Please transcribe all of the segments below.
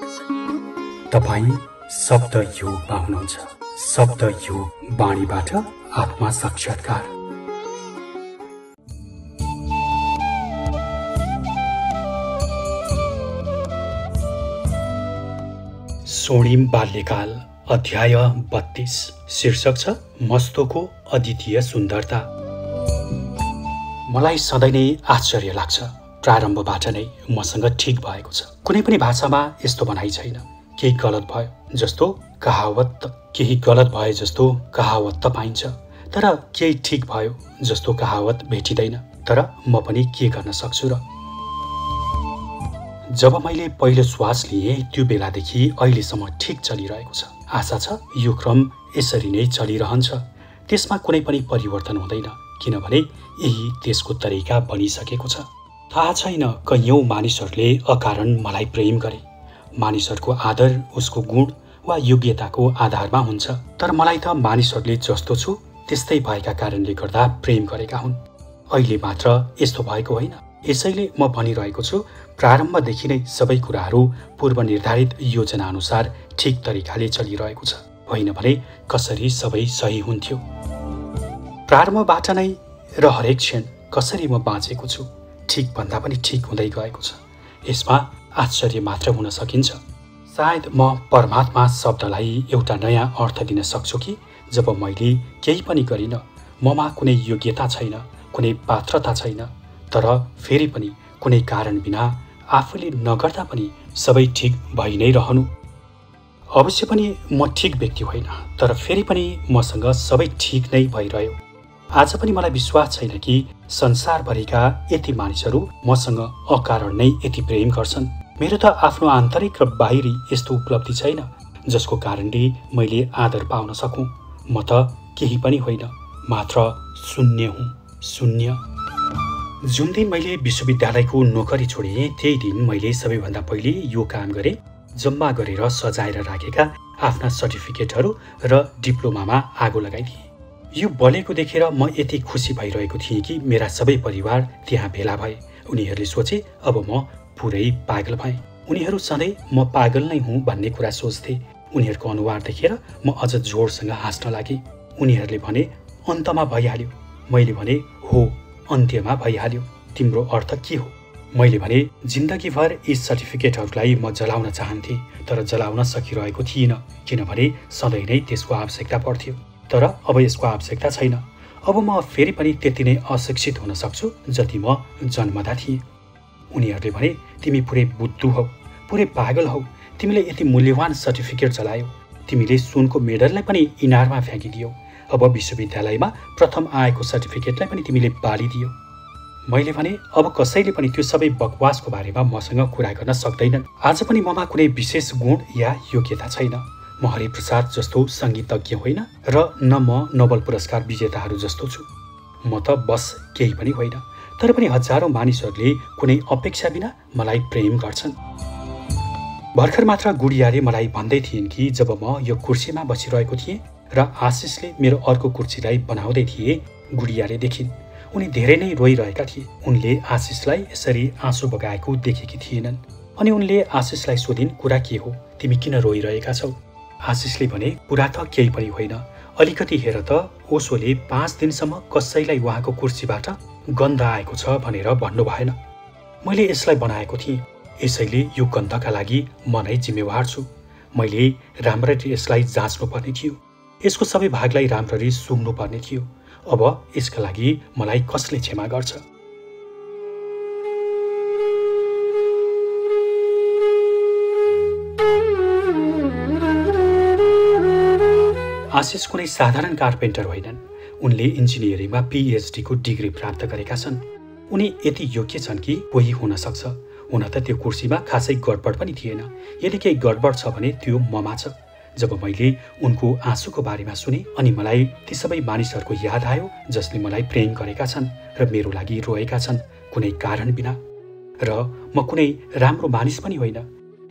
तपाईं शब्द युगमा हुनुहुन्छ। शब्द युग वाणीबाट आत्मा साक्षात्कार। स्वर्णिम बाल्यकाल अध्याय 32। शीर्षक छ मस्तोको अद्वितीय सुन्दरता। मलाई सधैँ नै आश्चर्य लाग्छ, प्रारम्भबाट नै मसँग ठिक भएको छ। कुनै पनि भाषामा यस्तो भनाइ छैन केही गलत भयो जस्तो कहावत त पाइन्छ, तर केही ठिक भयो जस्तो कहावत भेटिँदैन। तर म पनि के गर्न सक्छु र? जब मैले पहिलो श्वास लिएँ त्यो बेलादेखि अहिलेसम्म ठिक चलिरहेको छ। आशा छ यो क्रम यसरी नै चलिरहन्छ, त्यसमा कुनै पनि परिवर्तन हुँदैन, किनभने यही त्यसको तरिका बनिसकेको छ। थाहा छैन कैयौं मानिसहरूले अकारण मलाई प्रेम गरे। मानिसहरूको आदर उसको गुण वा योग्यताको आधारमा हुन्छ, तर मलाई त मानिसहरूले जस्तो छु त्यस्तै भएका कारणले गर्दा प्रेम गरेका हुन्। अहिले मात्र यस्तो भएको होइन। यसैले म भनिरहेको छु, प्रारम्भदेखि नै सबै कुराहरू पूर्व निर्धारित योजना अनुसार ठिक तरिकाले चलिरहेको छ। होइन भने कसरी सबै सही हुन्थ्यो? प्रारम्भबाट नै र हरेक क्षण कसरी म बाँचेको छु, ठिक भन्दा पनि ठिक हुँदै गएको छ। यसमा आश्चर्य मात्र हुन सकिन्छ। सायद म परमात्मा शब्दलाई एउटा नयाँ अर्थ दिन सक्छु कि जब मैले केही पनि गरिन, ममा कुनै योग्यता छैन, कुनै पात्रता छैन, तर फेरि पनि कुनै कारण बिना आफूले नगर्दा पनि सबै ठिक भइ नै रहनु। अवश्य पनि म ठिक व्यक्ति होइन, तर फेरि पनि मसँग सबै ठिक नै भइरह्यो। आज पनि मलाई विश्वास छैन कि संसारभरिका यति मानिसहरू मसँग अकारण नै यति प्रेम गर्छन्। मेरो त आफ्नो आन्तरिक र बाहिरी यस्तो उपलब्धि छैन जसको कारणले मैले आदर पाउन सकूँ। म त केही पनि होइन, मात्र शून्य हुँ, शून्य। जुन दिन मैले विश्वविद्यालयको नोकरी छोडेँ त्यही दिन मैले सबैभन्दा पहिले यो काम गरेँ। जम्मा गरेर सजाएर राखेका आफ्ना सर्टिफिकेटहरू र डिप्लोमामा आगो लगाइदिएँ। यो बलेको देखेर म यति खुसी भइरहेको थिएँ कि मेरा सबै परिवार त्यहाँ भेला भए। उनीहरूले सोचे अब म पुरै पागल भएँ। उनीहरू सधैँ म पागल नै हुँ भन्ने कुरा सोच्थे। उनीहरूको अनुहार देखेर म अझ जोडसँग हाँस्न लागेँ। उनीहरूले भने अन्तमा भइहाल्यो। मैले भने हो, अन्त्यमा भइहाल्यो। तिम्रो अर्थ के हो? मैले भने जिन्दगीभर यी सर्टिफिकेटहरूलाई म जलाउन चाहन्थेँ, तर जलाउन सकिरहेको थिइनँ, किनभने सधैँ नै त्यसको आवश्यकता पर्थ्यो। तर अब यसको आवश्यकता छैन। अब म फेरि पनि त्यति नै अशिक्षित हुन सक्छु जति म जन्मदा थिएँ। उनीहरूले भने तिमी पुरै बुद्धु हौ, पुरै पागल हौ, तिमीले यति मूल्यवान सर्टिफिकेट जलायौ, तिमीले सुनको मेडललाई पनि इनारमा फ्याँकिदियौ, अब विश्वविद्यालयमा प्रथम आएको सर्टिफिकेटलाई पनि तिमीले बालिदियौ। मैले भने अब कसैले पनि त्यो सबै बकवासको बारेमा मसँग कुरा गर्न सक्दैनन्। आज पनि ममा कुनै विशेष गुण या योग्यता छैन। म हरिप्रसाद जस्तो सङ्गीतज्ञ होइन र न म नोबेल पुरस्कार विजेताहरू जस्तो छु। म त बस केही पनि होइन, तर पनि हजारौं मानिसहरूले कुनै अपेक्षा बिना मलाई प्रेम गर्छन्। भर्खर मात्र गुडियाले मलाई भन्दै थिइन् कि जब म यो कुर्सीमा बसिरहेको थिएँ र आशिषले मेरो अर्को कुर्सीलाई बनाउँदै थिए, गुडियाले देखिन्। उनी धेरै नै रोइरहेका थिए। उनले आशिषलाई यसरी आँसु बगाएको देखेकी थिएनन्। अनि उनले आशिषलाई सोधिन्, कुरा के हो, तिमी किन रोइरहेका छौ? आशिषले भने कुरा त केही पनि होइन, अलिकति हेर त ओशोले 5 दिनसम्म कसैलाई उहाँको कुर्सीबाट गन्ध आएको छ भनेर भन्नु भएन। मैले यसलाई बनाएको थिएँ, यसैले यो गन्धका लागि म नै जिम्मेवार छु। मैले राम्ररी यसलाई जाँच्नु पर्ने थियो, यसको सबै भागलाई राम्ररी सुँघ्नु पर्ने थियो। अब यसका लागि मलाई कसले क्षमा गर्छ? आशिष कुनै साधारण कार्पेन्टर होइनन्। उनले इन्जिनियरिङमा PhD को डिग्री प्राप्त गरेका छन्। उनी यति योग्य छन् कि कोही हुन सक्छ। हुन त त्यो कुर्सीमा खासै गडबड पनि थिएन। यदि केही गडबड छ भने त्यो ममा छ। जब मैले उनको आँसुको बारेमा सुने अनि मलाई ती सबै मानिसहरूको याद आयो जसले मलाई प्रेम गरेका छन् र मेरो लागि रोएका छन् कुनै कारण बिना। र म कुनै राम्रो मानिस पनि होइन।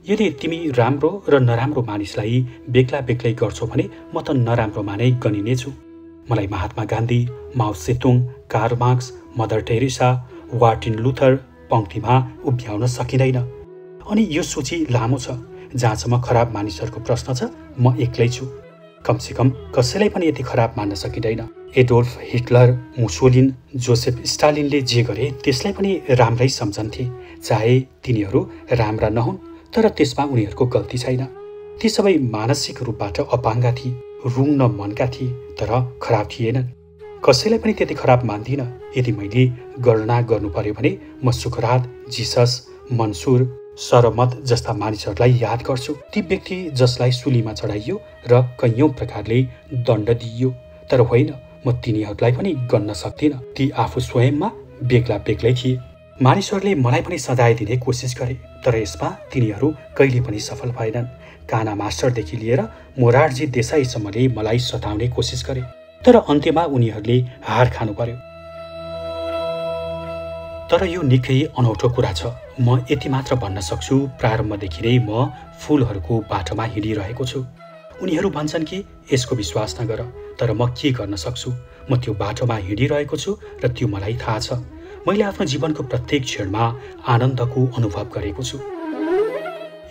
यदि तिमी राम्रो र नराम्रो मानिसलाई बेग्ला बेग्लै गर्छौ भने म त नराम्रोमा नै गनिनेछु। मलाई Mahatma Gandhi, Mao Tsetung, Karl Marx, Mother Teresa, Martin Luther पंक्तिमा उभ्याउन सकिँदैन। अनि यो सूची लामो छ। जहाँसम्म खराब मानिसहरूको प्रश्न छ, म एक्लै छु। कमसेकम कसैलाई पनि यति खराब मान्न सकिँदैन। एडोल्फ हिटलर, मुसोलिन, जोसेफ स्टालिनले जे गरे त्यसलाई पनि राम्रै सम्झन्थे, चाहे तिनीहरू राम्रा नहुन्, तर त्यसमा उनीहरूको गल्ती छैन। ती सबै मानसिक रूपबाट अपाङ्गा थिए, रुङ्न मनका थिए, तर खराब थिएनन्। कसैलाई पनि त्यति खराब मान्दिनँ। यदि मैले गणना गर्नु पर्यो भने म सुकरात, जिसस, मन्सुर, सरमत जस्ता मानिसहरूलाई याद गर्छु। ती व्यक्ति जसलाई सुलीमा चढाइयो र कैयौं प्रकारले दण्ड दिइयो। तर होइन, म तिनीहरूलाई पनि गन्न सक्दिनँ। ती आफू स्वयंमा बेग्ला बेग्लै थिए। मानिसहरूले मलाई पनि सजाय दिने कोसिस गरे, तर यसमा तिनीहरू कहिले पनि सफल भएनन्। काना मास्टरदेखि लिएर मोरारजी देसाईसम्मले मलाई सताउने कोसिस गरे, तर अन्त्यमा उनीहरूले हार खानु पर्यो। तर यो निकै अनौठो कुरा छ। म यति मात्र भन्न सक्छु, प्रारम्भदेखि नै म फूलहरूको बाटोमा हिँडिरहेको छु। उनीहरू भन्छन् कि यसको विश्वास नगर, तर म के गर्न सक्छु? म त्यो बाटोमा हिँडिरहेको छु र त्यो मलाई थाहा छ। मैले आफ्नो जीवनको प्रत्येक क्षणमा आनन्दको अनुभव गरेको छु।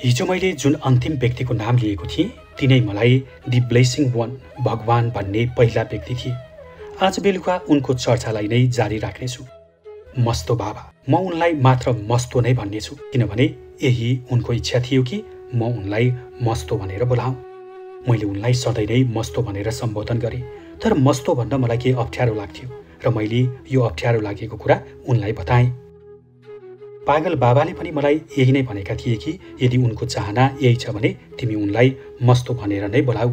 हिजो मैले जुन अन्तिम व्यक्तिको नाम लिएको थिएँ, तिनै मलाई दि ब्लेसिङ वान, भगवान भन्ने पहिला व्यक्ति थिए। आज बेलुका उनको चर्चालाई नै जारी राख्नेछु। मस्तो बाबा, म उनलाई मात्र मस्तो नै भन्नेछु, किनभने यही उनको इच्छा थियो कि म उनलाई मस्तो भनेर बोलाऊँ। मैले उनलाई सधैँ नै मस्तो भनेर सम्बोधन गरेँ, तर मस्तो भन्न मलाई केही अप्ठ्यारो लाग्थ्यो र मैले यो अप्ठ्यारो लागेको कुरा उनलाई बताएँ। पागल बाबाले पनि मलाई यही नै भनेका थिए कि यदि उनको चाहना यही छ भने तिमी उनलाई मस्तो भनेर नै बोलाऊ।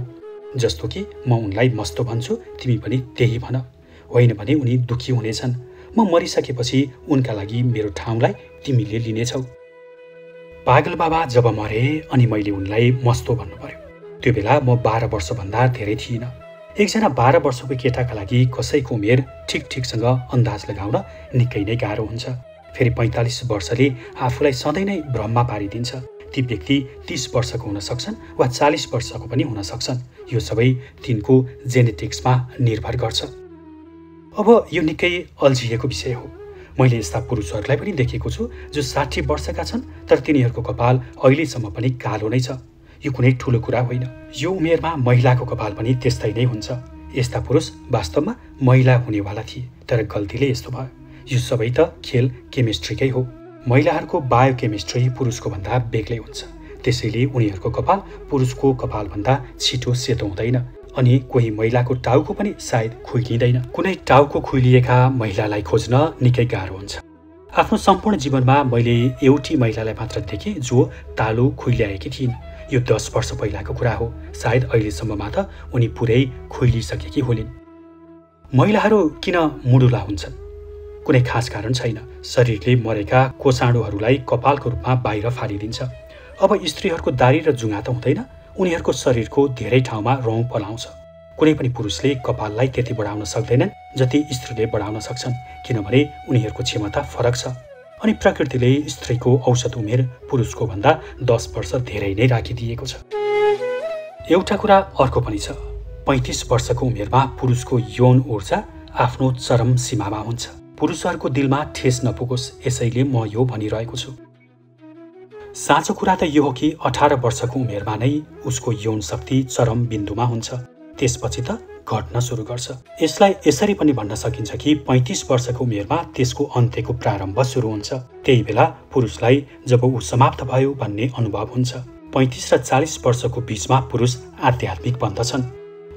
जस्तो कि म उनलाई मस्तो भन्छु, तिमी पनि त्यही भन, होइन भने उनी दुखी हुनेछन्। म मरिसकेपछि उनका लागि मेरो ठाउँलाई तिमीले लिनेछौ। पागल बाबा जब मरे अनि मैले उनलाई मस्तो भन्नु पर्यो। त्यो बेला म 12 वर्षभन्दा धेरै थिइनँ। एकजना 12 वर्षको केटाका लागि कसैको उमेर ठिकसँग अन्दाज लगाउन निकै नै गाह्रो हुन्छ। फेरि 45 वर्षले आफूलाई सधैँ नै भ्रममा पारिदिन्छ। ती व्यक्ति 30 वर्षको हुन सक्छन् वा 40 वर्षको पनि हुन सक्छन्। यो सबै तिनको जेनेटिक्समा निर्भर गर्छ। अब यो निकै अल्झिएको विषय हो। मैले यस्ता पुरुषहरूलाई पनि देखेको छु जो 60 वर्षका छन्, तर तिनीहरूको कपाल अहिलेसम्म पनि कालो नै छ। यो कुनै ठुलो कुरा होइन। यो उमेरमा महिलाको कपाल पनि त्यस्तै नै हुन्छ। यस्ता पुरुष वास्तवमा महिला हुनेवाला थिए, तर गल्तीले यस्तो भयो। यो सबै त खेल केमिस्ट्रीकै हो। महिलाहरूको बायोकेमिस्ट्री पुरुषको भन्दा बेग्लै हुन्छ, त्यसैले उनीहरूको कपाल पुरुषको कपालभन्दा छिटो सेतो हुँदैन। अनि कोही महिलाको टाउको पनि सायद खुइलिँदैन। कुनै टाउको खुइलिएका महिलालाई खोज्न निकै गाह्रो हुन्छ। आफ्नो सम्पूर्ण जीवनमा मैले एउटी महिलालाई मात्र देखेँ जो तालु खुइल्याएकी थिइन्। यो 10 वर्ष पहिलाको कुरा हो। सायद अहिलेसम्ममा त उनी पुरै खुइलिसकेकी होलिन्। महिलाहरू किन मुडुला हुन्छन्? कुनै खास कारण छैन। शरीरले मरेका कोषाणुहरूलाई कपालको रूपमा बाहिर फालिदिन्छ। अब स्त्रीहरूको दारी र जुङ्गा त हुँदैन, उनीहरूको शरीरको धेरै ठाउँमा रौँ पलाउँछ। कुनै पनि पुरुषले कपाललाई त्यति बढाउन सक्दैनन् जति स्त्रीले बढाउन सक्छन्, किनभने उनीहरूको क्षमता फरक छ। अनि प्रकृतिले स्त्रीको औसत उमेर पुरुषको भन्दा 10 वर्ष धेरै नै राखिदिएको छ। एउटा कुरा अर्को पनि छ। 35 वर्षको उमेरमा पुरुषको यौन ऊर्जा आफ्नो चरम सीमामा हुन्छ। पुरुषहरूको दिलमा ठेस नपुगोस्, यसैले म यो भनिरहेको छु। साँचो कुरा त यो हो कि 18 वर्षको उमेरमा नै उसको यौन शक्ति चरम बिन्दुमा हुन्छ, त्यसपछि त घट्न सुरु गर्छ। यसलाई यसरी पनि भन्न सकिन्छ कि 35 वर्षको उमेरमा त्यसको अन्त्यको प्रारम्भ सुरु हुन्छ। त्यही बेला पुरुषलाई जब ऊ समाप्त भयो भन्ने अनुभव हुन्छ। 35 र 40 वर्षको बीचमा पुरुष आध्यात्मिक बन्दछन्।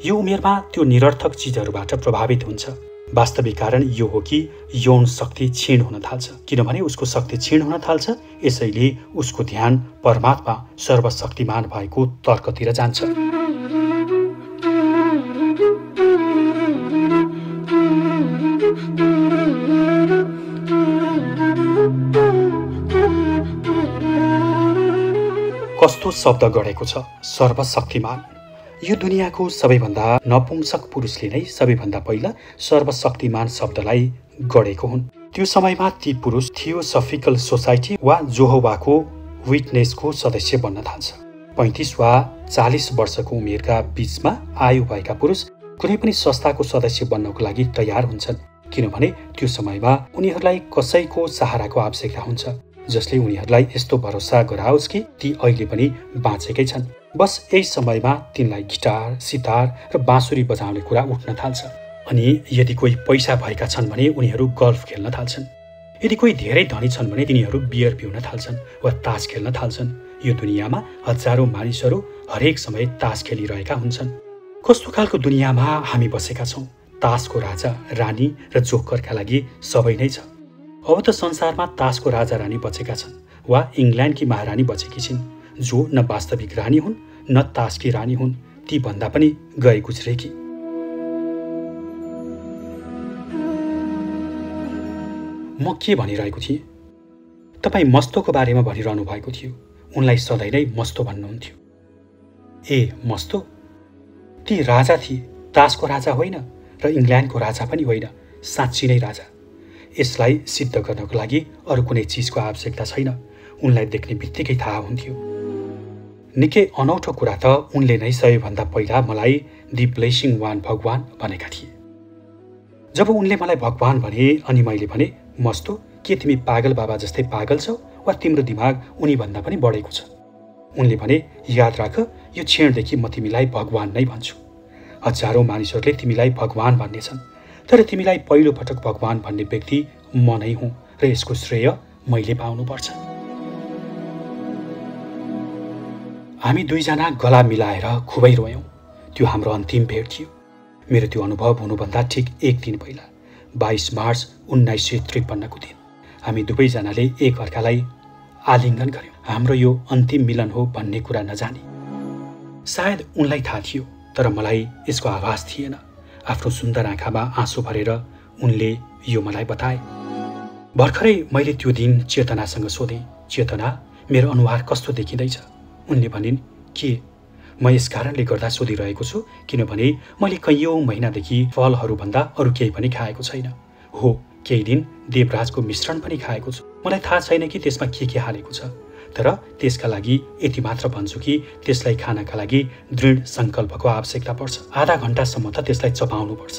यो उमेरमा त्यो निरर्थक चिजहरूबाट प्रभावित हुन्छ। वास्तविक कारण यो हो कि यौन शक्ति क्षीण हुन थाल्छ, किनभने उसको शक्ति क्षीण हुन थाल्छ। यसैले उसको ध्यान परमात्मा सर्वशक्तिमान भएको तर्कतिर जान्छ। कस्तो शब्द गढेको छ, सर्वशक्तिमान। यो दुनियाँको सबैभन्दा नपुंसक पुरुषले नै सबैभन्दा पहिला सर्वशक्तिमान शब्दलाई गढेको हुन्। त्यो समयमा ती पुरुष थियोसफिकल सोसाइटी वा जोहोवाको विटनेसको सदस्य बन्न थाल्छ। 35 वा 40 वर्षको उमेरका बीचमा आयु भएका पुरुष कुनै पनि संस्थाको सदस्य बन्नको लागि तयार हुन्छन्, किनभने त्यो समयमा उनीहरूलाई कसैको सहाराको आवश्यकता हुन्छ। जसले उनीहरूलाई यस्तो भरोसा गराओस् कि ती अहिले पनि बाँचेकै छन्। बस यही समयमा तिनलाई गिटार, सितार र बाँसुरी बजाउने कुरा उठ्न थाल्छ। अनि यदि कोही पैसा भएका छन् भने उनीहरू गल्फ खेल्न थाल्छन्। यदि कोही धेरै धनी छन् भने तिनीहरू बियर पिउन थाल्छन् वा तास खेल्न थाल्छन्। यो दुनियाँमा हजारौं मानिसहरू हरेक समय तास खेलिरहेका हुन्छन्। कस्तो खालको दुनियाँमा हामी बसेका छौँ? तासको राजा, रानी र जोकरका लागि सबै नै छ। अब त संसारमा तासको राजा रानी बचेका छन् वा इङ्ल्यान्डकी महारानी बचेकी छिन्, जो न वास्तविक रानी हुन् न तासकी रानी हुन्। ती भन्दा पनि गए गुज्रेकी। म के भनिरहेको थिएँ? तपाईँ मस्तोको बारेमा भनिरहनु भएको थियो। उनलाई सधैँ नै मस्तो भन्नुहुन्थ्यो। ए मस्तो? ती राजा थिए, तासको राजा होइन र इङ्ल्यान्डको राजा पनि होइन, साँच्ची नै राजा। यसलाई सिद्ध गर्नको लागि अरू कुनै चिजको आवश्यकता छैन। उनलाई देख्ने बित्तिकै थाहा हुन्थ्यो। निकै अनौठो कुरा त उनले नै सबैभन्दा पहिला मलाई दि ब्लेसिङ वान, भगवान भनेका थिए। जब उनले मलाई भगवान भने अनि मैले भने, मस्तो के तिमी पागल बाबा जस्तै पागल छौ वा तिम्रो दिमाग उनीभन्दा पनि बढेको छ? उनले भने, याद राख, यो क्षणदेखि म तिमीलाई भगवान नै भन्छु। हजारौं मानिसहरूले तिमीलाई भगवान भन्नेछन्, तर तिमीलाई पहिलो पटक भगवान भन्ने व्यक्ति म नै हुँ र यसको श्रेय मैले पाउनुपर्छ। हामी दुईजना गला मिलाएर खुबै रोयौं। त्यो हाम्रो अन्तिम भेट थियो। मेरो त्यो अनुभव हुनुभन्दा ठिक एक दिन पहिला 22 मार्च 1953 को दिन हामी दुवैजनाले एक अर्कालाई आलिङ्गन गर्यौं। हाम्रो यो अन्तिम मिलन हो भन्ने कुरा नजानी। सायद उनलाई थाहा थियो, तर मलाई यसको आभास थिएन। आफ्नो सुन्दर आँखामा आँसु भरेर उनले यो मलाई बताए। भर्खरै मैले त्यो दिन चेतनासँग सोधेँ, चेतना, मेरो अनुहार कस्तो देखिँदैछ? उनले भनिन्, के? म यस कारणले गर्दा सोधिरहेको छु किनभने मैले कैयौं महिनादेखि फलहरूभन्दा अरू केही पनि खाएको छैन। हो, केही दिन देवराजको मिश्रण पनि खाएको छु। मलाई थाहा छैन कि त्यसमा के हालेको छ, तर त्यसका लागि यति मात्र भन्छु कि त्यसलाई खानका लागि दृढ सङ्कल्पको आवश्यकता पर्छ। आधा घण्टासम्म त त्यसलाई चपाउनुपर्छ।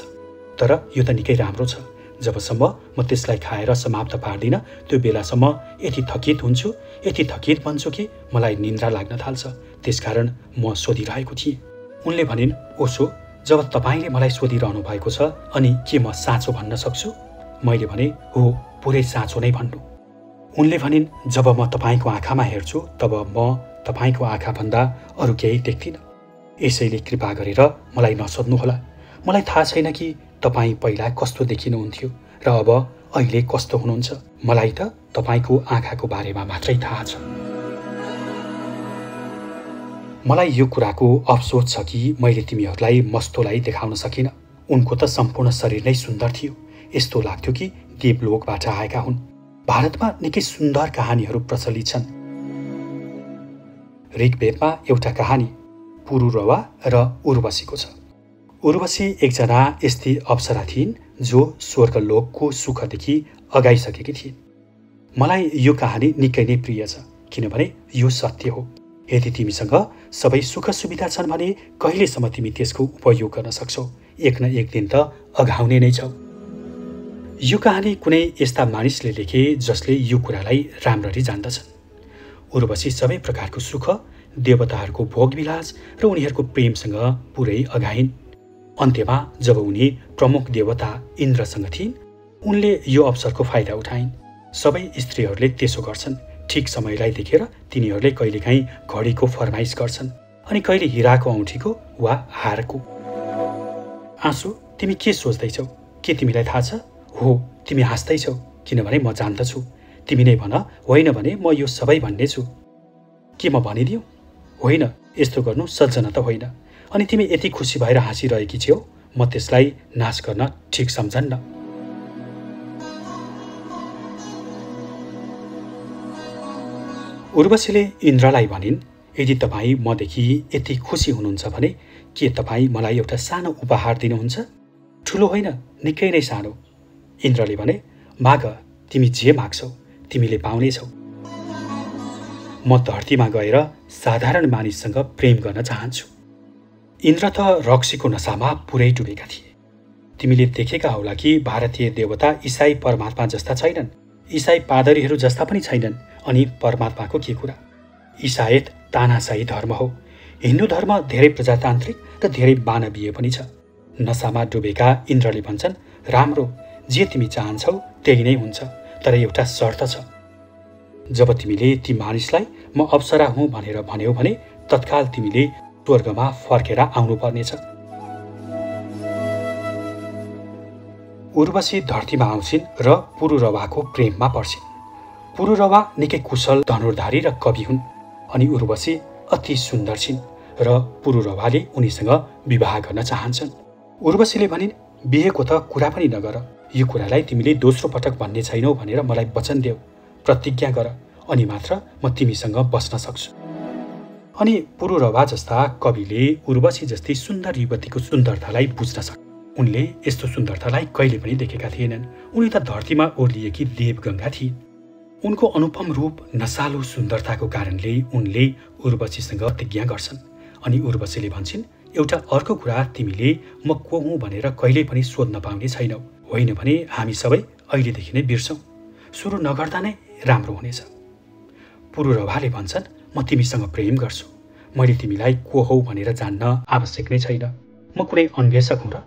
तर यो त निकै राम्रो छ। जबसम्म म त्यसलाई खाएर समाप्त पार्दिन, त्यो बेलासम्म यति थकित हुन्छु, यति थकित बन्छु कि मलाई निन्द्रा लाग्न थाल्छ। त्यसकारण म सोधिरहेको थिएँ। उनले भनिन्, ओसो, जब तपाईँले मलाई सोधिरहनु भएको छ अनि के म साँचो भन्न सक्छु? मैले भने, हो, पुरै साँचो नै भन्नु। उनले भनिन्, जब म तपाईँको आँखामा हेर्छु तब म तपाईँको आँखाभन्दा अरू केही देख्दिनँ। यसैले कृपा गरेर मलाई नसोध्नुहोला। मलाई थाहा छैन कि तपाईँ पहिला कस्तो देखिनुहुन्थ्यो र अब अहिले कस्तो हुनुहुन्छ। मलाई त तपाईँको आँखाको बारेमा मात्रै थाहा छ। मलाई यो कुराको अफसोस छ कि मैले तिमीहरूलाई मस्तोलाई देखाउन सकिनँ। उनको त सम्पूर्ण शरीर नै सुन्दर थियो। यस्तो लाग्थ्यो कि देवलोकबाट आएका हुन्। भारतमा निकै सुन्दर कहानीहरू प्रचलित छन्। ऋग्वेदमा एउटा कहानी पुरुरवा र उर्वशीको छ। उर्वशी एकजना यस्ती अप्सरा थिइन् जो स्वर्गलोकको सुखदेखि अगाइसकेकी थिइन्। मलाई यो कहानी निकै नै प्रिय छ किनभने यो सत्य हो। यदि तिमीसँग सबै सुख सुविधा छन् भने कहिलेसम्म तिमी त्यसको उपयोग गर्न सक्छौ? एक न एक दिन त अघाउने नै छौ। यो कहानी कुनै यस्ता मानिसले लेखे जसले यो कुरालाई राम्ररी जान्दछन्। उर्वशी सबै प्रकारको सुख, देवताहरूको भोगविलास र उनीहरूको प्रेमसँग पुरै अघाइन्। अन्त्यमा जब उनी प्रमुख देवता इन्द्रसँग थिइन्, उनले यो अवसरको फाइदा उठाइन्। सबै स्त्रीहरूले त्यसो गर्छन्। ठिक समयलाई देखेर तिनीहरूले कहिलेकाहीँ घडीको फरमाइस गर्छन् अनि कहिले हिराको औँठीको वा हारको। आँसु, तिमी के सोच्दैछौ? के तिमीलाई थाहा छ? हो, तिमी हाँस्दैछौ किनभने म जान्दछु। तिमी नै भन, होइन भने म यो सबै भन्ने छु। के म भनिदिउँ? होइन, यस्तो गर्नु सज्जन त होइन। अनि तिमी यति खुसी भएर हाँसिरहेकी छेउ, म त्यसलाई नाश गर्न ठिक सम्झन्न। उर्वशीले इन्द्रलाई भनिन्, यदि तपाईँ मदेखि यति खुसी हुनुहुन्छ भने के तपाईँ मलाई एउटा सानो उपहार दिनुहुन्छ? ठुलो होइन, निकै नै सानो। इन्द्रले भने, माग, तिमी जे माग्छौ तिमीले पाउनेछौ। म धरतीमा गएर साधारण मानिससँग प्रेम गर्न चाहन्छु। इन्द्र त रक्सीको नसामा पुरै डुबेका थिए। तिमीले देखेका होला कि भारतीय देवता ईसाई परमात्मा जस्ता छैनन्। इसाई पादरीहरू जस्ता पनि छैनन्, अनि परमात्माको के कुरा। इसायत तानाशाही धर्म हो। हिन्दू धर्म धेरै प्रजातान्त्रिक र धेरै मानवीय पनि छ। नसामा डुबेका इन्द्रले भन्छन्, राम्रो, जे तिमी चाहन्छौ त्यही नै हुन्छ, तर एउटा शर्त छ। जब तिमीले ती मानिसलाई म अप्सरा हुँ भनेर भन्यौ भने तत्काल तिमीले स्वर्गमा फर्केर आउनुपर्नेछ। उर्वशी धरतीमा आउँछिन् र पुरुरवाको प्रेममा पर्छिन्। पुरुरवा निकै कुशल धनुर्धारी र कवि हुन्, अनि उर्वशी अति सुन्दर छिन् र पुरुरवाले उनीसँग विवाह गर्न चाहन्छन्। उर्वशीले भनिन्, बिहेको त कुरा पनि नगर, यो कुरालाई तिमीले दोस्रो पटक भन्ने छैनौ भनेर मलाई वचन देऊ, प्रतिज्ञा गर, अनि मात्र म तिमीसँग बस्न सक्छु। अनि पुरुरवा जस्ता कविले उर्वशी जस्तै सुन्दर युवतीको सुन्दरतालाई बुझ्न सके। उनले यस्तो सुन्दरतालाई कहिले पनि देखेका थिएनन्। उनी त धरतीमा ओर्लिएकी देवगङ्गा थिइन्। उनको अनुपम रूप, नसालो सुन्दरताको कारणले उनले उर्वशीसँग प्रतिज्ञा गर्छन्। अनि उर्वशीले भन्छन्, एउटा अर्को कुरा तिमीले म को हुँ भनेर कहिल्यै पनि सोध्न पाउने छैनौ, होइन भने हामी सबै अहिलेदेखि नै बिर्सौँ। सुरु नगर्दा नै राम्रो हुनेछ। पुरुरवाले भन्छन्, म तिमीसँग प्रेम गर्छु। मैले तिमीलाई को हौ भनेर जान्न आवश्यक नै छैन। म कुनै अन्वेषक हुँ र।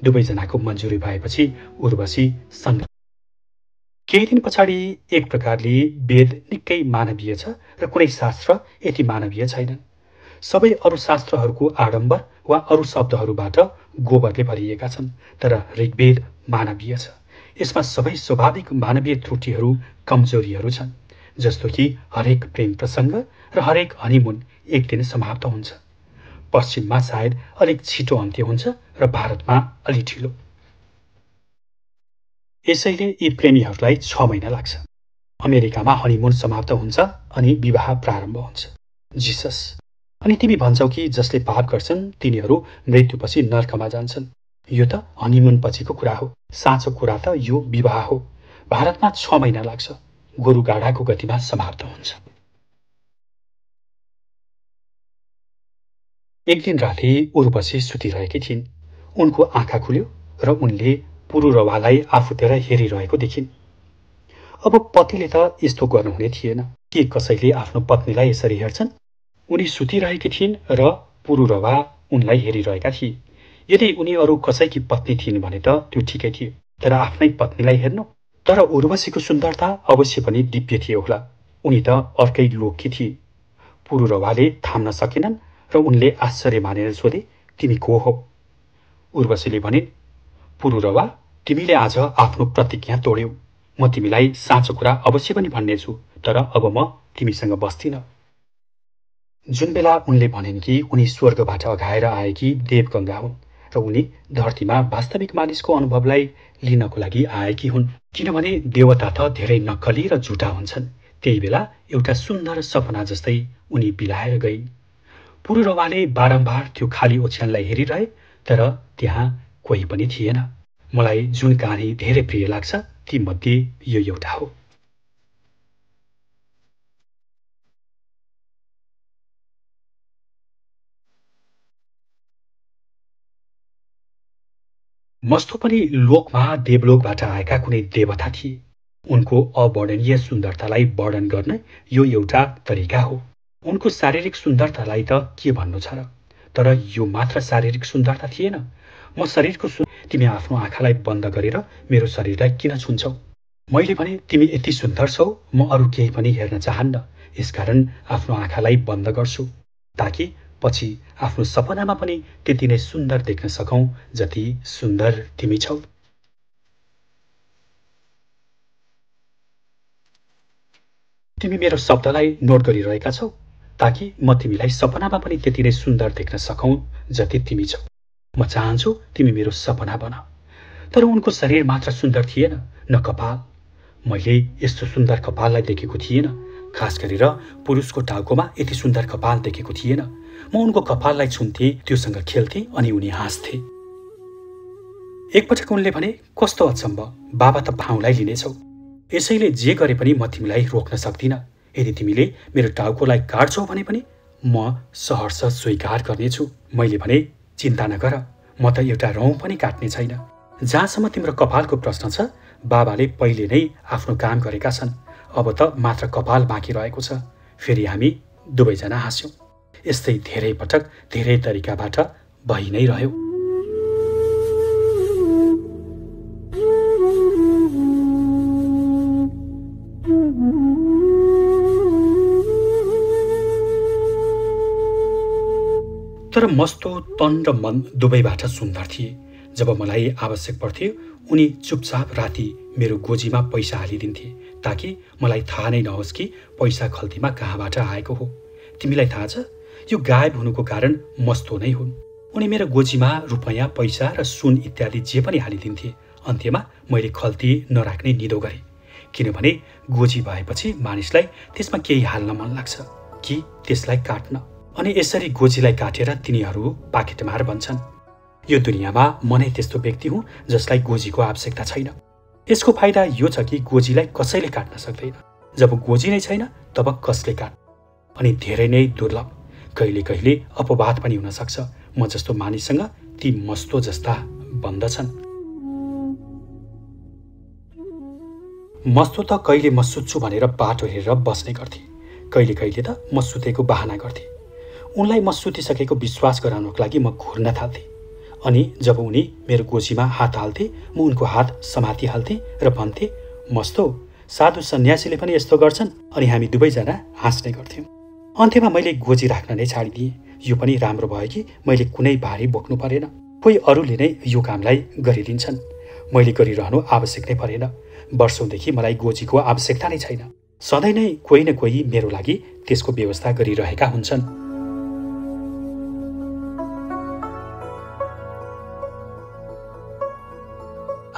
दुवैजनाको मन्जुरी भएपछि उर्वशी सन् केही दिन पछाडि एक प्रकारले वेद निकै मानवीय छ र कुनै शास्त्र यति मानवीय छैनन्। सबै अरू शास्त्रहरूको आडम्बर वा अरू शब्दहरूबाट गोबरले भरिएका छन्, तर ऋग्वेद मानवीय छ। यसमा सबै स्वाभाविक मानवीय त्रुटिहरू, कमजोरीहरू छन्, जस्तो कि हरेक प्रेम प्रसङ्ग र हरेक हनीमुन एक दिन समाप्त हुन्छ। पश्चिममा सायद अलिक छिटो अन्त्य हुन्छ र भारतमा अलि ढिलो। यसैले यी प्रेमीहरूलाई 6 महिना लाग्छ। अमेरिकामा हनीमुन समाप्त हुन्छ अनि विवाह प्रारम्भ हुन्छ। जिसस, अनि तिमी भन्छौ कि जसले पाप गर्छन् तिनीहरू मृत्युपछि नर्कमा जान्छन्। यो त हनीमुन पछिको कुरा हो। साँचो कुरा त यो विवाह हो। भारतमा 6 महिना लाग्छ। गोरु गाडाको गतिमा समाप्त हुन्छ। एक दिन राति उर्वशी सुतिरहेकी थिइन्। उनको आँखा खुल्यो र उनले पुरुरवालाई आफूतिर हेरिरहेको देखिन्। अब पतिले त यस्तो गर्नुहुने थिएन। के कसैले आफ्नो पत्नीलाई यसरी हेर्छन्? उनी सुतिरहेकी थिइन् र पुरुरवा उनलाई हेरिरहेका थिए। यदि उनी अरू कसैकी पत्नी थिइन् भने त त्यो ठिकै थियो, तर आफ्नै पत्नीलाई हेर्नु? तर उर्वशीको सुन्दरता अवश्य पनि दिव्य थियो होला। उनी त अर्कै लोककी थिए। पुरुरवाले थाम्न सकेनन् र उनले आश्चर्य मानेर सोधे, तिमी को हौ? उर्वशीले भनिन्, पुरुरवा, तिमीले आज आफ्नो प्रतिज्ञा तोड्यौ। म तिमीलाई साँचो कुरा अवश्य पनि भन्नेछु, तर अब म तिमीसँग बस्दिन। जुन बेला उनले भनिन् कि उनी स्वर्गबाट अघाएर आएकी देवगङ्गा हुन् र उनी धरतीमा वास्तविक मानिसको अनुभवलाई लिनको लागि आएकी हुन्, किनभने देवता त धेरै नक्कली र झुटा हुन्छन्। त्यही बेला एउटा सुन्दर सपना जस्तै उनी बिलाएर गइन्। पुरुरवाले बारम्बार त्यो खाली ओछ्यानलाई हेरिरहे, तर त्यहाँ कोही पनि थिएन। मलाई जुन कहानी धेरै प्रिय लाग्छ ती मध्ये यो एउटा हो। मस्तो पनि लोकमा देवलोकबाट आएका कुनै देवता थिए। उनको अवर्णनीय सुन्दरतालाई वर्णन गर्न यो एउटा तरिका हो। उनको शारीरिक सुन्दरतालाई त के भन्नु छ र, तर यो मात्र शारीरिक सुन्दरता थिएन। म शरीरको तिमी आफ्नो आँखालाई बन्द गरेर मेरो शरीरलाई किन छुन्छौ? मैले भने तिमी यति सुन्दर छौ, म अरू केही पनि हेर्न चाहन्न। यसकारण आफ्नो आँखालाई बन्द गर्छु, ताकि पछि आफ्नो सपनामा पनि त्यति नै सुन्दर देख्न सकौं जति सुन्दर तिमी छौ। तिमी मेरो शब्दलाई नोट गरिरहेका छौ, ताकि म तिमीलाई सपनामा पनि त्यति नै सुन्दर देख्न सकौं जति तिमी छौ। म चाहन्छु तिमी मेरो सपना बन। तर उनको शरीर मात्र सुन्दर थिएन, न कपाल। मैले यस्तो सुन्दर कपाललाई देखेको थिएन। खास गरेर पुरुषको टाउकोमा यति सुन्दर कपाल देखेको थिएन। म उनको कपाललाई छुन्थे, त्योसँग खेल्थे अनि उनी हाँस्थे। एकपटक उनले भने, कस्तो अचम्म, बाबा त भाउलाई लिनेछौ। यसैले जे गरे पनि म तिमीलाई रोक्न सक्दिन। यदि तिमीले मेरो टाउकोलाई काट्छौ भने पनि म सहर्ष स्वीकार गर्नेछु। मैले भने, चिन्ता नगर, म त एउटा रौँ पनि काट्ने छैन। जहाँसम्म तिम्रो कपालको प्रश्न छ, बाबाले पहिले नै आफ्नो काम गरेका छन्। अब त मात्र कपाल बाँकी रहेको छ। फेरि हामी दुवैजना हाँस्यौँ। यस्तै धेरै पटक धेरै तरिकाबाट भइ नै रह्यो। तर मस्तो तन र मन दुवैबाट सुन्दर थिए। जब मलाई आवश्यक पर्थ्यो उनी चुपचाप राति मेरो गोजीमा पैसा हालिदिन्थे ताकि मलाई थाहा नै नहोस् कि पैसा खल्तीमा कहाँबाट आएको हो। तिमीलाई थाहा छ, यो गायब हुनुको कारण मस्तो नै हुन्। उनी मेरो गोजीमा रुपैयाँ, पैसा र सुन इत्यादि जे पनि हालिदिन्थे। अन्त्यमा मैले खल्ती नराख्ने निदो गरेँ, किनभने गोजी भएपछि मानिसलाई त्यसमा केही हाल्न मन लाग्छ कि त्यसलाई काट्न। अनि यसरी गोजीलाई काटेर तिनीहरू पाकेटमार बन्छन्। यो दुनियाँमा म नै त्यस्तो व्यक्ति हुँ जसलाई गोजीको आवश्यकता छैन। यसको फाइदा यो छ कि गोजीलाई कसैले काट्न सक्दैन। जब गोजी नै छैन तब कसले काट? अनि धेरै नै दुर्लभ, कहिले कहिले अपवाद पनि हुन सक्छ। म जस्तो मानिससँग ती मस्तो जस्ता बन्दछन्। मस्तो त कहिले म सुत्छु भनेर बाटो हेरेर बस्ने गर्थे, कहिले कहिले त म सुतेको बहाना गर्थे। उनलाई म सुतिसकेको विश्वास गराउनको लागि म घुर्न थाल्थेँ। अनि जब उनी मेरो गोजीमा हात हाल्थे म उनको हात समातिहाल्थेँ र भन्थे, मस्तो, साधु सन्यासीले पनि यस्तो गर्छन्। अनि हामी दुवैजना हाँस्ने गर्थ्यौँ। अन्त्यमा मैले गोजी राख्न नै छाडिदिएँ। यो पनि राम्रो भयो कि मैले कुनै भारी बोक्नु परेन। कोही अरूले नै यो कामलाई गरिदिन्छन्। मैले गरिरहनु आवश्यक नै परेन। वर्षौँदेखि मलाई गोजीको आवश्यकता नै छैन। सधैँ नै कोही न कोही मेरो लागि त्यसको व्यवस्था गरिरहेका हुन्छन्।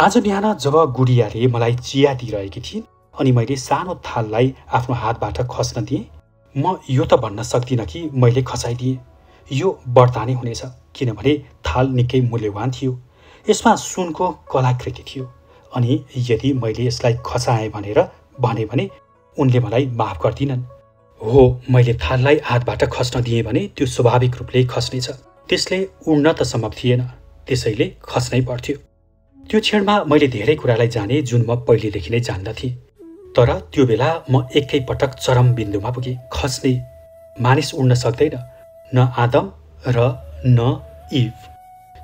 आज बिहान जब गुडियाले मलाई चिया दिइरहेकी थिइन् अनि मैले सानो थाललाई आफ्नो हातबाट खस्न दिएँ, म यो त भन्न सक्दिनँ कि मैले खसाइदिएँ। यो बर्तानै हुनेछ, किनभने थाल निकै मूल्यवान थियो। यसमा सुनको कलाकृति थियो। अनि यदि मैले यसलाई खसाएँ भनेर भने उनले मलाई माफ गर्दिनन्। हो, मैले थाललाई हातबाट खस्न दिएँ भने त्यो स्वाभाविक रूपले खस्नेछ। त्यसले उड्न त सम्भव थिएन, त्यसैले खस्नै पर्थ्यो। त्यो क्षणमा मैले धेरै कुरालाई जाने जुन म पहिलेदेखि नै जान्दथेँ। तर त्यो बेला म एकै पटक चरम बिन्दुमा पुगेँ। खस्ने। मानिस उड्न सक्दैन, न आदम र न इभ।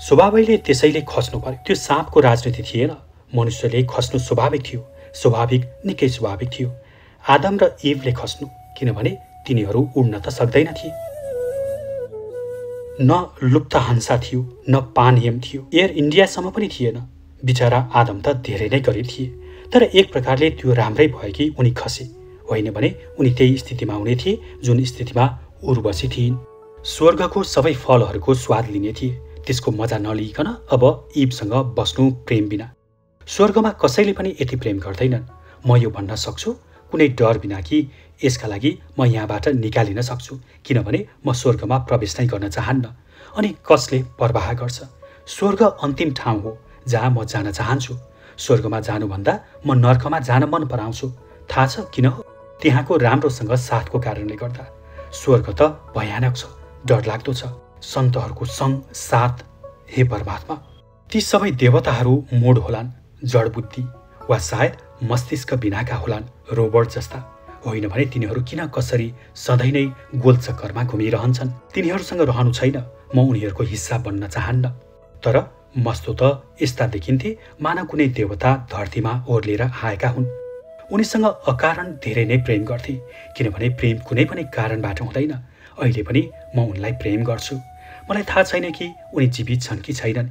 स्वभावैले त्यसैले खस्नु पर्यो। त्यो साँपको राजनीति थिएन। मनुष्यले खस्नु स्वाभाविक थियो। स्वाभाविक, निकै स्वाभाविक थियो। आदम र इभले खस्नु, किनभने तिनीहरू उड्न त सक्दैनथे। न लुप्तहांसा थियो, न पानहेम थियो। एयर इन्डियासम्म पनि थिएन। बिचरा आदम त धेरै नै गरिब थिए। तर एक प्रकारले त्यो राम्रै भयो कि उनी खसे। होइन भने उनी त्यही स्थितिमा हुने थिए जुन स्थितिमा उर्वशी थिइन्। स्वर्गको सबै फलहरूको स्वाद लिने थिए। त्यसको मजा नलिइकन अब इभसँग बस्नु प्रेम बिना। स्वर्गमा कसैले पनि यति प्रेम गर्दैनन्। म यो भन्न सक्छु कुनै डर बिना कि यसका लागि म यहाँबाट निकालिन सक्छु, किनभने म स्वर्गमा प्रवेश नै गर्न चाहन्न। अनि कसले परवाह गर्छ? स्वर्ग अन्तिम ठाउँ हो जहाँ म जान चाहन्छु। स्वर्गमा जानुभन्दा म नर्कमा जान मन पराउँछु। थाहा छ किन हो? त्यहाँको राम्रोसँग साथको कारणले गर्दा। स्वर्ग त भयानक छ, डरलाग्दो छ। सन्तहरूको सङ्ग, साथ, हे परमात्मा, ती सबै देवताहरू मूढ होलान्, जडबुद्धि वा सायद मस्तिष्क बिनाका होलान्, रोबोट जस्ता। होइन भने तिनीहरू किन कसरी सधैँ नै गोलचक्करमा घुमिरहन्छन्? तिनीहरूसँग रहनु छैन। म उनीहरूको हिस्सा बन्न चाहन्न। तर मस्तो त यस्ता देखिन्थे मानव कुनै देवता धरतीमा ओर्लिएर आएका हुन्। उनीसँग अकारण धेरै नै प्रेम गर्थे, किनभने प्रेम कुनै पनि कारणबाट हुँदैन। अहिले पनि म उनलाई प्रेम गर्छु। मलाई थाहा छैन कि उनी जीवित छन् कि छैनन्,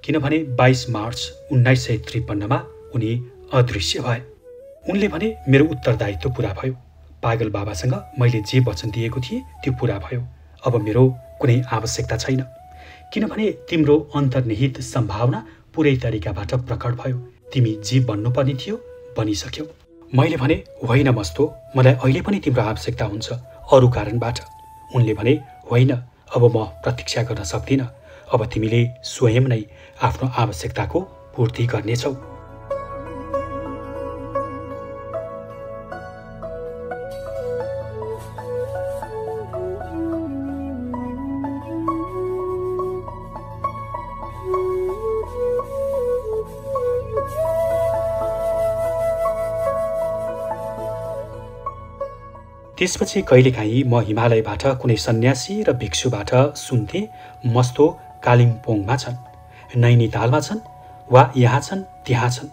किनभने 22 मार्च 1953 उनी अदृश्य भए। उनले भने मेरो उत्तरदायित्व पुरा भयो। पागल बाबासँग मैले जे वचन दिएको थिएँ त्यो पुरा भयो। अब मेरो कुनै आवश्यकता छैन, किनभने तिम्रो अन्तर्निहित सम्भावना पुरै तरिकाबाट प्रकट भयो। तिमी जे बन्नुपर्ने थियो बनिसक्यौ। मैले भने, होइन मस्तो, मलाई अहिले पनि तिम्रो आवश्यकता हुन्छ, अरू कारणबाट। उनले भने, होइन, अब म प्रतीक्षा गर्न सक्दिनँ। अब तिमीले स्वयं नै आफ्नो आवश्यकताको पूर्ति गर्नेछौ। त्यसपछि कहिलेकाहीँ म हिमालयबाट कुनै सन्यासी र भिक्षुबाट सुन्थे मस्तो कालिम्पोङमा छन्, नैनीतालमा छन् वा यहाँ छन् त्यहाँ छन्।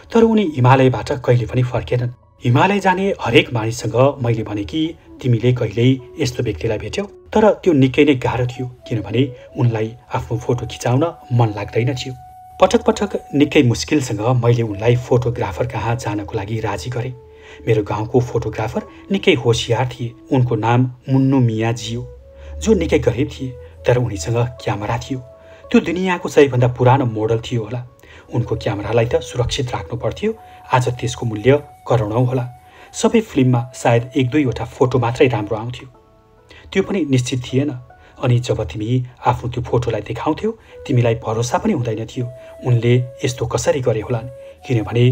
तर उनी हिमालयबाट कहिले पनि फर्केनन्। हिमालय जाने हरेक मानिससँग मैले भने कि तिमीले कहिल्यै यस्तो व्यक्तिलाई भेट्यौ, तर त्यो निकै नै गाह्रो थियो किनभने उनलाई आफ्नो फोटो खिचाउन मन लाग्दैन थियो। पटक पटक निकै मुस्किलसँग मैले उनलाई फोटोग्राफर कहाँ जानको लागि राजी गरेँ। मेरो गाउँको फोटोग्राफर निकै होसियार थिए। उनको नाम मुन्नु मियाजी हो, जो निकै गरिब थिए, तर उनीसँग क्यामेरा थियो। त्यो दुनियाँको सबैभन्दा पुरानो मोडल थियो होला। उनको क्यामेरालाई त सुरक्षित राख्नु पर्थ्यो। आज त्यसको मूल्य करोडौँ होला। सबै फिल्ममा सायद 1-2वटा फोटो मात्रै राम्रो आउँथ्यो, त्यो पनि निश्चित थिएन। अनि जब तिमी आफ्नो त्यो फोटोलाई देखाउँथ्यौ तिमीलाई भरोसा पनि हुँदैन थियो उनले यस्तो कसरी गरे होलान्, किनभने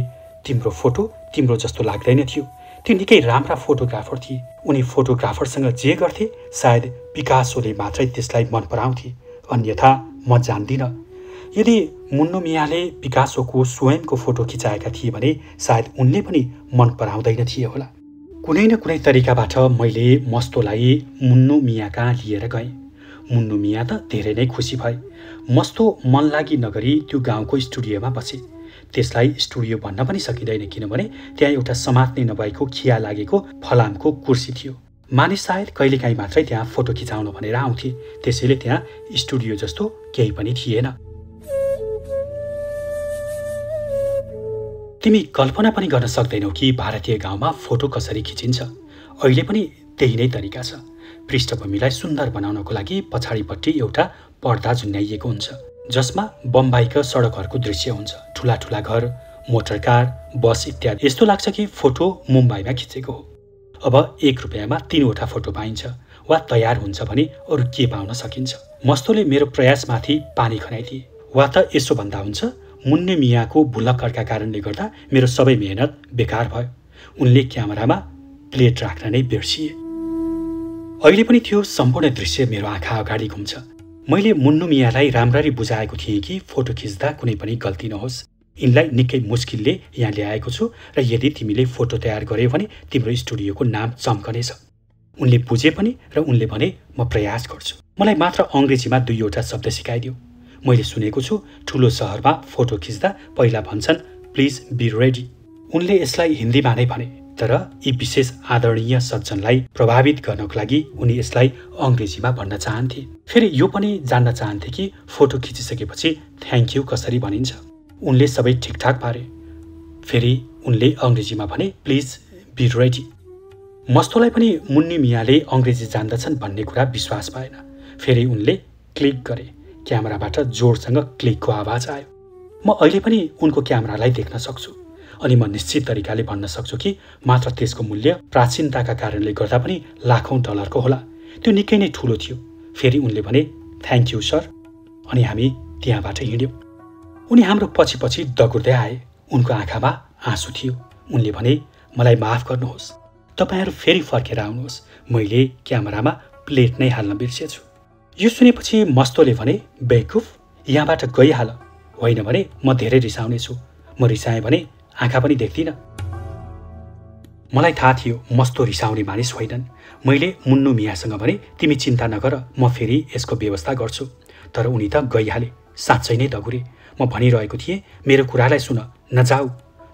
तिम्रो फोटो तिम्रो जस्तो लाग्दैन थियो। त्यो निकै राम्रा फोटोग्राफर थिए। उनी फोटोग्राफरसँग जे गर्थे सायद पिकासोले मात्रै त्यसलाई मन पराउँथे, अन्यथा म जान्दिनँ। यदि मुन्नु मियाले पिकासोको स्वयंको फोटो खिचाएका थिए भने सायद उनले पनि मन पराउँदैन थिए होला। कुनै न कुनै तरिकाबाट मैले मस्तोलाई मुन्नु मिया कहाँ लिएर गएँ। मुन्नु मिया त धेरै नै खुसी भए। मस्तो मन लागि नगरी त्यो गाउँको स्टुडियोमा बसे। त्यसलाई स्टुडियो भन्न पनि सकिँदैन किनभने त्यहाँ एउटा समात्ने नभएको खिया लागेको फलामको कुर्सी थियो। मानिस सायद कहिलेकाहीँ मात्रै त्यहाँ फोटो खिचाउन भनेर आउँथे, त्यसैले त्यहाँ स्टुडियो जस्तो केही पनि थिएन। तिमी कल्पना पनि गर्न सक्दैनौ कि भारतीय गाउँमा फोटो कसरी खिचिन्छ। अहिले पनि त्यही नै तरिका छ। पृष्ठभूमिलाई सुन्दर बनाउनको लागि पछाडिपट्टि एउटा पर्दा झुन्याइएको हुन्छ जसमा बम्बाईका सडकहरूको दृश्य हुन्छ। ठुला ठुला घर, मोटरकार, बस इत्यादि। यस्तो लाग्छ कि फोटो मुम्बईमा खिचेको हो। अब 1 रुपियाँमा 3वटा फोटो पाइन्छ वा तयार हुन्छ भने अरू के पाउन सकिन्छ। मस्तोले मेरो प्रयासमाथि पानी खनाइदिए। वा त यसो भन्दा हुन्छ, मुन्नु मियाको भुलक्करका कारणले गर्दा मेरो सबै मेहनत बेकार भयो। उनले क्यामेरामा प्लेट राख्न नै बिर्सिए। अहिले पनि त्यो सम्पूर्ण दृश्य मेरो आँखा अगाडि घुम्छ। मैले मुन्नु मियालाई राम्ररी बुझाएको थिएँ कि फोटो खिच्दा कुनै पनि गल्ती नहोस्। यिनलाई निकै मुस्किलले यहाँ ल्याएको छु र यदि तिमीले फोटो तयार गर्यौ भने तिम्रो स्टुडियोको नाम चम्कनेछ। उनले बुझे पनि र उनले भने म प्रयास गर्छु। मलाई मात्र अङ्ग्रेजीमा 2वटा शब्द सिकाइदियो। मैले सुनेको छु ठुलो सहरमा फोटो खिच्दा पहिला भन्छन् प्लिज बी रेडी। उनले यसलाई हिन्दीमा नै भने, तर यी विशेष आदरणीय सज्जनलाई प्रभावित गर्नको लागि उनी यसलाई अङ्ग्रेजीमा भन्न चाहन्थे। फेरि यो पनि जान्न चाहन्थे कि फोटो खिचिसकेपछि थ्याङ्क यू कसरी भनिन्छ। उनले सबै ठिकठाक पारे। फेरि उनले अङ्ग्रेजीमा भने प्लिज बी रेडी। मस्तोलाई पनि मुन्नु मियाले अङ्ग्रेजी जान्दछन् भन्ने कुरा विश्वास भएन। फेरि उनले क्लिक गरे। क्यामेराबाट जोडसँग क्लिकको आवाज आयो। म अहिले पनि उनको क्यामेरालाई देख्न सक्छु अनि म निश्चित तरिकाले भन्न सक्छु कि मात्र त्यसको मूल्य प्राचीनताका कारणले गर्दा पनि लाखौं डलरको होला। त्यो निकै नै ठुलो थियो। फेरि उनले भने थ्याङ्क यू सर, अनि हामी त्यहाँबाट हिँड्यौँ। उनी हाम्रो पछि पछि दगुर्दै आए। उनको आँखामा आँसु थियो। उनले भने मलाई माफ गर्नुहोस्, तपाईहरू फेरि फर्केर आउनुहोस्, मैले क्यामेरामा प्लेट नै हाल्न बिर्सेछु। यो सुनेपछि मस्तोले भने बेवकुफ, यहाँबाट गइहाल, होइन भने म धेरै रिसाउने छु। म रिसाएँ भने आँखा पनि देख्दिनँ। मलाई थाहा थियो मस्तो रिसाउने मानिस होइनन्। मैले मुन्नु मियासँग भने तिमी चिन्ता नगर, म फेरि यसको व्यवस्था गर्छु। तर उनी त गइहाले। साँच्चै नै दगुरे। म भनिरहेको थिएँ मेरो कुरालाई सुन, नजाऊ,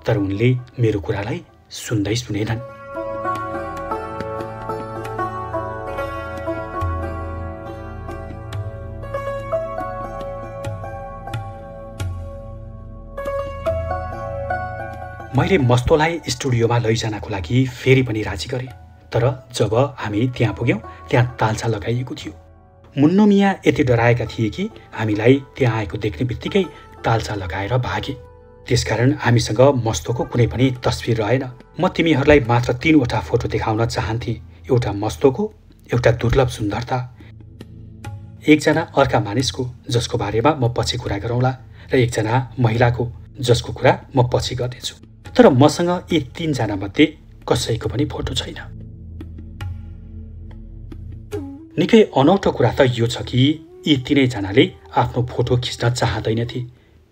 तर उनले मेरो कुरालाई सुन्दै सुनेनन्। मैले मस्तोलाई स्टुडियोमा लैजानको लागि फेरि पनि राजी गरेँ। तर जब हामी त्यहाँ पुग्यौँ त्यहाँ तालचा लगाइएको थियो। मुन्नु मिया यति डराएका थिए कि हामीलाई त्यहाँ आएको देख्ने बित्तिकै तालचा लगाएर भागे। त्यसकारण हामीसँग मस्तोको कुनै पनि तस्बिर रहेन। म तिमीहरूलाई मात्र 3वटा फोटो देखाउन चाहन्थे। एउटा मस्तोको, एउटा दुर्लभ सुन्दरता, एकजना अर्का मानिसको जसको बारेमा म पछि कुरा गरौँला, र एकजना महिलाको जसको कुरा म पछि गर्नेछु। तर मसँग यी 3जना मध्ये कसैको पनि फोटो छैन। निकै अनौठो कुरा त यो छ कि यी 3जनाले आफ्नो फोटो खिच्न चाहँदैनथे,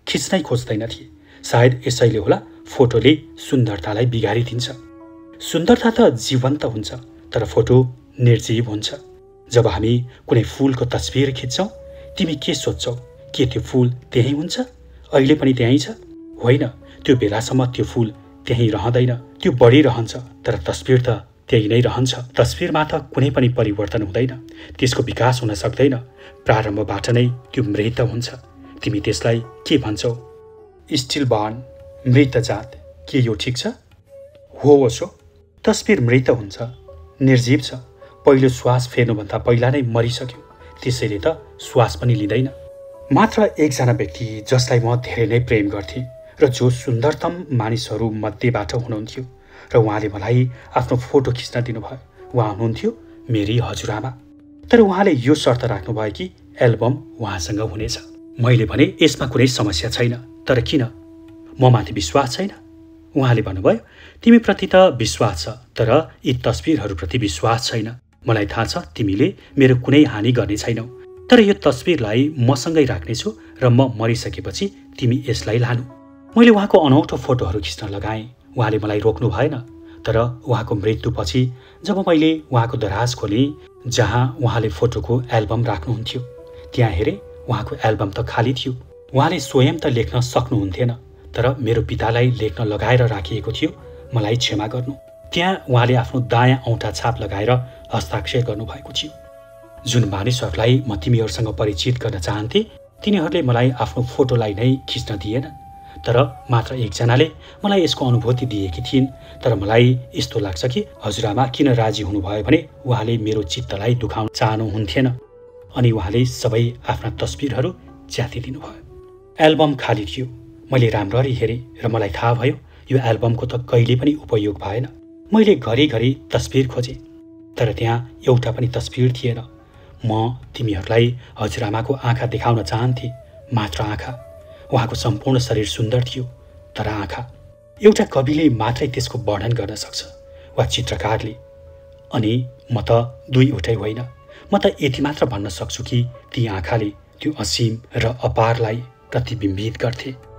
खिच्नै खोज्दैनथे। सायद यसैले होला फोटोले सुन्दरतालाई बिगारिदिन्छ। सुन्दरता त जीवन्त हुन्छ, तर फोटो निर्जीव हुन्छ। जब हामी कुनै फुलको तस्बिर खिच्छौँ, तिमी के सोच्छौ? के त्यो फुल त्यहीँ हुन्छ? अहिले पनि त्यहीँ छ? होइन, त्यो बेलासम्म त्यो फुल त्यहीँ रहँदैन, त्यो बढिरहन्छ, तर तस्बिर त त्यही नै रहन्छ। तस्बिरमा त कुनै पनि परिवर्तन हुँदैन, त्यसको विकास हुन सक्दैन, प्रारम्भबाट नै त्यो मृत हुन्छ। तिमी त्यसलाई के भन्छौ? स्टिल बर्न, मृत जात। के यो ठिक छ? हो ओसो, तस्बिर मृत हुन्छ, निर्जीव छ, पहिलो श्वास फेर्नुभन्दा पहिला नै मरिसक्यो, त्यसैले त श्वास पनि लिँदैन। मात्र एकजना व्यक्ति जसलाई म धेरै नै प्रेम गर्थेँ र जो सुन्दरतम मानिसहरू मध्येबाट हुनुहुन्थ्यो र उहाँले मलाई आफ्नो फोटो खिच्न दिनुभयो, उहाँ हुनुहुन्थ्यो मेरी हजुरआमा। तर उहाँले यो शर्त राख्नुभयो कि एल्बम उहाँसँग हुनेछ। मैले भने यसमा कुनै समस्या छैन, तर किन? म माथि विश्वास छैन? उहाँले भन्नुभयो, तिमीप्रति त विश्वास छ, तर यी तस्बिरहरूप्रति विश्वास छैन। मलाई थाहा छ तिमीले मेरो कुनै हानि गर्ने छैनौ, तर यो तस्बिरलाई मसँगै राख्नेछु र म मरिसकेपछि तिमी यसलाई लानु। मैले उहाँको अनौठो फोटोहरू खिच्न लगाएँ। उहाँले मलाई रोक्नु भएन, तर उहाँको मृत्युपछि जब मैले उहाँको दराज खोलेँ जहाँ उहाँले फोटोको एल्बम राख्नुहुन्थ्यो, त्यहाँ हेरेँ उहाँको एल्बम त खाली थियो। उहाँले स्वयं त लेख्न सक्नुहुन्थेन, तर मेरो पितालाई लेख्न लगाएर राखिएको थियो, मलाई क्षमा गर्नु। त्यहाँ उहाँले आफ्नो दायाँ औँठा छाप लगाएर हस्ताक्षर गर्नुभएको थियो। जुन मानिसहरूलाई म तिमीहरूसँग परिचित गर्न चाहन्थे, तिनीहरूले मलाई आफ्नो फोटोलाई नै खिच्न दिएन, तर मात्र एकजनाले मलाई यसको अनुभूति दिएकी थिइन्। तर मलाई यस्तो लाग्छ कि हजुरआमा किन राजी हुनुभयो भने उहाँले मेरो चित्तलाई दुखाउन चाहनुहुन्थेन, अनि उहाँले सबै आफ्ना तस्बिरहरू च्यातिदिनुभयो। एल्बम खाली थियो। मैले राम्ररी हेरेँ र मलाई थाहा भयो यो एल्बमको त कहिले पनि उपयोग भएन। मैले घरिघरि तस्बिर खोजेँ, तर त्यहाँ एउटा पनि तस्बिर थिएन। म तिमीहरूलाई हजुरआमाको आँखा देखाउन चाहन्थे, मात्र आँखा। उहाँको सम्पूर्ण शरीर सुन्दर थियो, तर आँखा। एउटा कविले मात्रै त्यसको वर्णन गर्न सक्छ, वा चित्रकारले। अनि म त दुईवटै होइन, म त यति मात्र भन्न सक्छु कि ती आँखाले त्यो असीम र अपारलाई प्रतिबिम्बित गर्थे।